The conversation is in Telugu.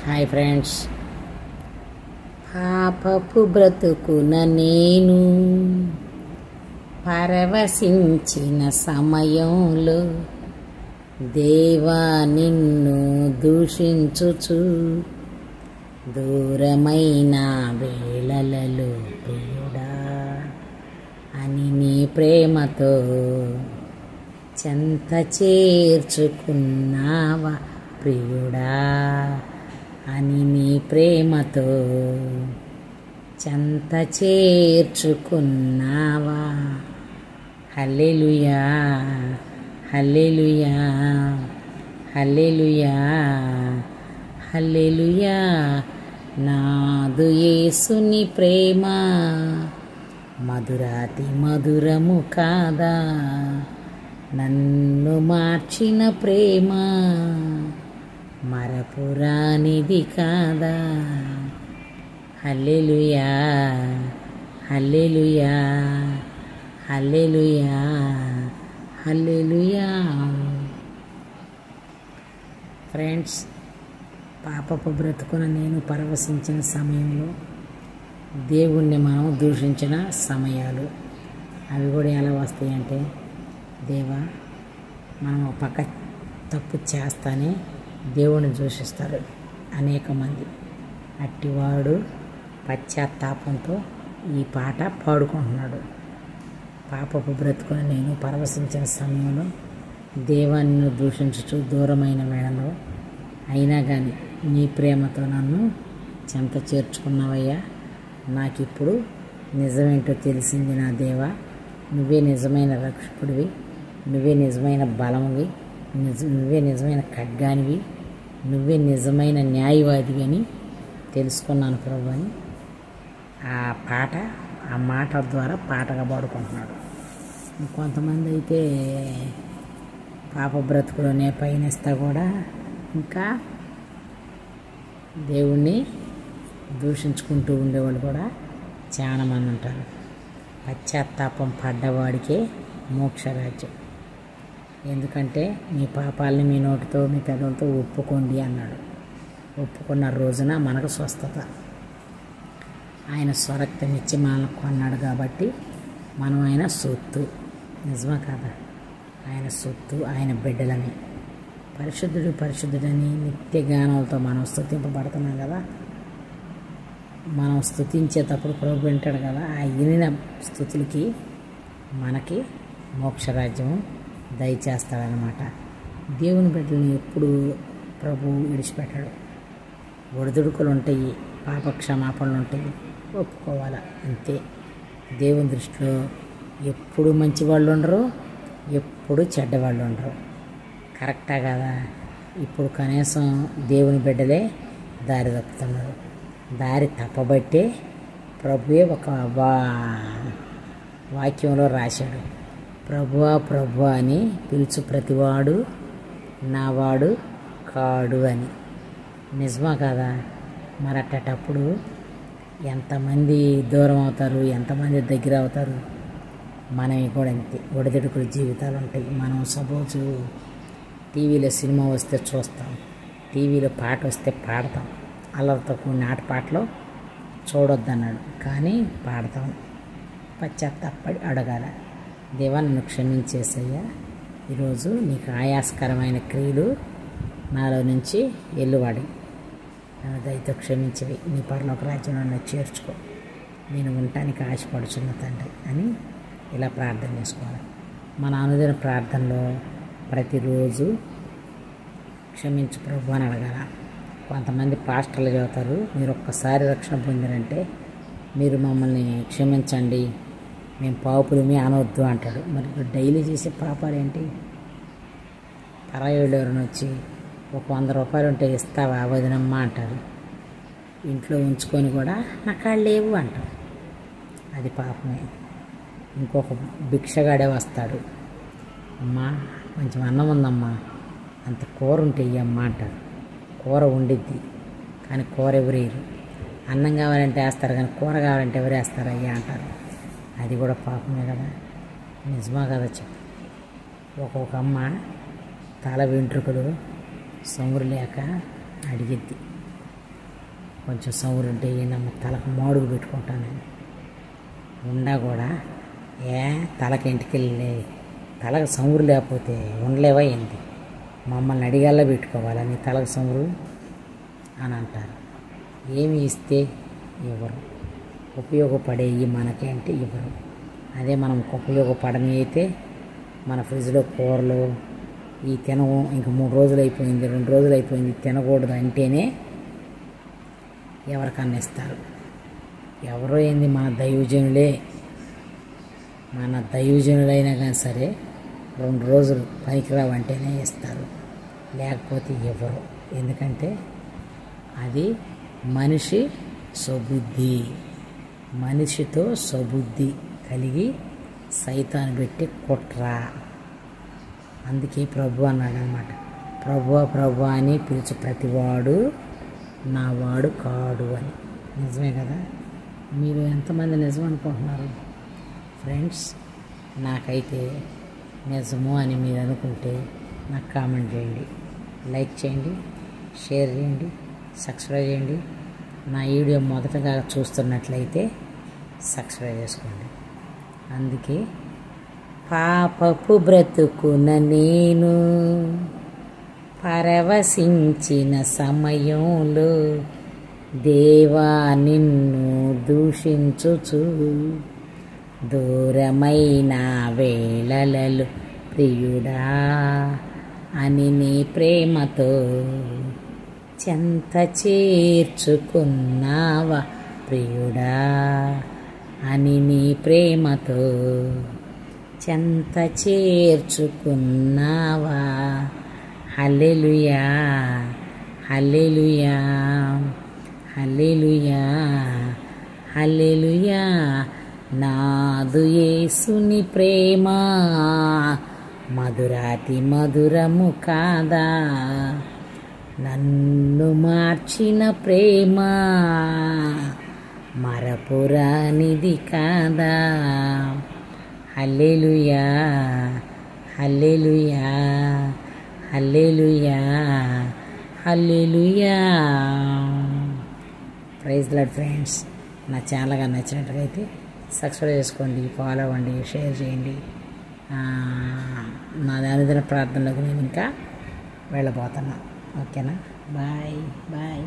హాయ్ ఫ్రెండ్స్, పాపపు బ్రతుకున నేను పరవశించిన సమయంలో దేవా నిన్ను దూషించుచు దూరమైన వేళలలో ప్రియుడా అని నీ ప్రేమతో చెంత చేర్చుకున్నావా ప్రియుడా అని నీ ప్రేమతో చెంత చేర్చుకున్నావా. హల్లెలూయా హల్లెలూయా హల్లెలూయా హల్లెలూయా. నాదు యేసుని ప్రేమ మధురాతి మధురము కాదా, నన్ను మార్చిన ప్రేమ మరపురానిది కాదా. హల్లెలూయా హల్లెలూయా హల్లెలూయా హల్లెలూయా. ఫ్రెండ్స్, పాపపు బ్రతుకున నేను పరవశించిన సమయంలో దేవుణ్ణి మనం దూషించిన సమయాలు అవి కూడా ఎలా వస్తాయంటే, దేవా మనం ఒక పక్క తప్పు చేస్తానే దేవుణ్ణి దూషిస్తారు అనేక మంది. అట్టివాడు పశ్చాత్తాపంతో ఈ పాట పాడుకుంటున్నాడు. పాపపు బ్రతుకుని నేను పరవశించిన సమయంలో దేవాన్ని దూషించుచు దూరమైన వేళలో అయినా కానీ నీ ప్రేమతో నన్ను చెంత చేర్చుకున్నావయ్యా. నాకిప్పుడు నిజమేంటో తెలిసింది నా దేవా. నువ్వే నిజమైన రక్షకుడివి, నువ్వే నిజమైన బలమువి, నువ్వే నిజమైన ఖడ్గానివి, నువ్వే నిజమైన న్యాయవాదివి అని తెలుసుకున్నాను ప్రభు అని ఆ మాట ద్వారా పాటగా పాడుకుంటున్నాడు. కొంతమంది అయితే పాప బ్రతుకులోనే పయనిస్తా కూడా ఇంకా దేవుణ్ణి దూషించుకుంటూ ఉండేవాళ్ళు కూడా చాలామంది ఉంటారు. పశ్చాత్తాపం పడ్డవాడికే మోక్షరాజ్యం. ఎందుకంటే మీ పాపాలని మీ నోటితో మీ పెదవులతో ఒప్పుకోండి అన్నాడు. ఒప్పుకున్న రోజున మనకు స్వస్థత. ఆయన స్వరక్తం ఇచ్చి మనల్ని కొన్నాడు కాబట్టి మనం ఆయన సొత్తు. నిజమా కాదా? ఆయన సొత్తు, ఆయన బిడ్డలని. పరిశుద్ధుడు పరిశుద్ధుడని నిత్య గానాలతో మనం స్తుతింపబడుతున్నాం కదా. మనం స్తుతించేటప్పుడు ప్రభు వింటాడు కదా. ఆ వినిన స్తుతులకి మనకి మోక్షరాజ్యం దయచేస్తాడనమాట. దేవుని బిడ్డలను ఎప్పుడు ప్రభు విడిచిపెట్టాడు. ఒడిదుడుకులు ఉంటాయి, పాపక్షమాపణలు ఉంటాయి, ఒప్పుకోవాలి అంతే. దేవుని దృష్టిలో ఎప్పుడు మంచి వాళ్ళు ఉండరు, ఎప్పుడు చెడ్డవాళ్ళు ఉండరు. కరెక్టా కదా? ఇప్పుడు కనీసం దేవుని బిడ్డలే దారి తప్పుతున్నారు. దారి తప్పబట్టే ప్రభువే ఒక వాక్యంలో రాశాడు, ప్రభువా ప్రభువా అని పిలుచు ప్రతివాడు నావాడు కాడు అని. నిజమా కదా? మరి అట్టేటప్పుడు ఎంతమంది దూరం అవుతారు, ఎంతమంది దగ్గర అవుతారు. మనవి కూడా అంతే, ఒడిదుడుకుల జీవితాలు ఉంటాయి. మనం సపోజు టీవీలో సినిమా వస్తే చూస్తాం, టీవీలో పాట వస్తే పాడతాం. అల్లరితో కూడిన ఆట పాటలు చూడొద్దన్నాడు, కానీ పాడతాం. పశ్చాత్తాపడి అడగాల, దేవా నన్ను క్షమించేసయ్యా, ఈరోజు నీకు ఆయాస్కరమైన క్రియలు నాలో నుంచి వెలువడి నన్ను దయతో క్షమించవి, నీ పరలోక రాజ్యంలో నన్ను చేర్చుకో, నేను ఉండటానికి ఆశపడుచున్న తండ్రి అని ఇలా ప్రార్థన చేసుకోవాలి. మన అనుదిన ప్రార్థనలో ప్రతిరోజు క్షమించు ప్రభు అని అడగాల. కొంతమంది పాస్టర్లు చెబుతారు, మీరు ఒక్కసారి రక్షణ పొందినంటే మీరు మమ్మల్ని క్షమించండి, మేము పాపులమే అనవద్దు అంటాడు. మరి డైలీ చేసే పాపాలు ఏంటి? పరాయోళ్ళు ఎవరైనా వచ్చి ఒక 100 రూపాయలు ఉంటే ఇస్తావా వదినమ్మా అంటారు. ఇంట్లో ఉంచుకొని కూడా నా కాళ్ళు లేవు అంటారు. అది పాపమే. ఇంకొక భిక్షగాడే వస్తాడు, అమ్మా కొంచెం అన్నం ఉందమ్మా, అంత కూర ఉంటే ఇయ్యమ్మా అంటారు. కూర ఉండిద్ది కానీ కూర ఎవరేయరు. అన్నం కావాలంటే వేస్తారు కానీ కూర కావాలంటే ఎవరు వేస్తారు అయ్యా అంటారు. అది కూడా పాపమే కదా. నిజమా కదా చెప్పు. ఒక్కొక్క అమ్మ తల వెంట్రుకలు సొంగురు లేక అడిగిద్ది, కొంచెం సౌరు ఉంటే నమ్మ తలకు మాడుగు పెట్టుకుంటాను నేను. ఉండా కూడా తలకి ఇంటికెళ్ళి తలకు సౌరు లేకపోతే ఉండలేవా ఏంటి, మమ్మల్ని అడిగాల్లో పెట్టుకోవాలా నీ తలకు సౌరు అని అంటారు. ఏమి ఇస్తే ఇవ్వరు, ఉపయోగపడేవి మనకేంటి ఇవ్వరు. అదే మనం ఉపయోగపడని అయితే మన ఫ్రిడ్జ్లో కూరలు ఈ తినవు, ఇంక 3 రోజులు అయిపోయింది 2 రోజులు అయిపోయింది తినకూడదు అంటేనే ఎవరికన్నా ఇస్తారు. ఎవరో ఏంది మన దైవజనులే, మన దైవజనులైనా కానీ సరే 2 రోజులు పనికిరావంటేనే ఇస్తారు, లేకపోతే ఇవ్వరు. ఎందుకంటే అది మనిషి స్వబుద్ధి, మనిషితో స్వబుద్ధి కలిగి సైతాన్ని పెట్టి కుట్ర. అందుకే ప్రభు అన్నాడు అనమాట, ప్రభు అని పిలిచి ప్రతివాడు నా వాడు కాడు అని. నిజమే కదా? మీరు ఎంతమంది నిజం అనుకుంటున్నారు ఫ్రెండ్స్? నాకైతే నిజము అని మీరు అనుకుంటే నాకు కామెంట్ చేయండి, లైక్ చేయండి, షేర్ చేయండి, సబ్స్క్రైబ్ చేయండి. నా వీడియో మొదటగా చూస్తున్నట్లయితే సబ్స్క్రైబ్ చేసుకోండి. అందుకే పాపపు బ్రతుకున నేను పరవశించిన సమయంలో దేవా నిన్ను దూషించుచు దూరమైన వేళలలో ప్రియుడా అని నీ ప్రేమతో చెంత చేర్చుకున్నావా ప్రియుడా అని నీ ప్రేమతో చెంత చేర్చుకున్నావా. హల్లెలూయా హల్లెలూయా హల్లెలూయా హల్లెలూయా. నాదు యేసుని ప్రేమ మధురాతి మధురము కాదా, నన్ను మార్చిన ప్రేమ మరపురానిది కాదా. Hallelujah hallelujah hallelujah hallelujah. Praise lord friends. నా ఛానల్ కానీ నచ్చినట్లయితే సబ్స్క్రైబ్ చేసుకోండి, ఫాలో అవ్వండి, షేర్ చేయండి. నా అనుదిన ప్రార్థనలోకి నేను ఇంకా వెళ్ళబోతున్నా. ఓకేనా? Bye bye.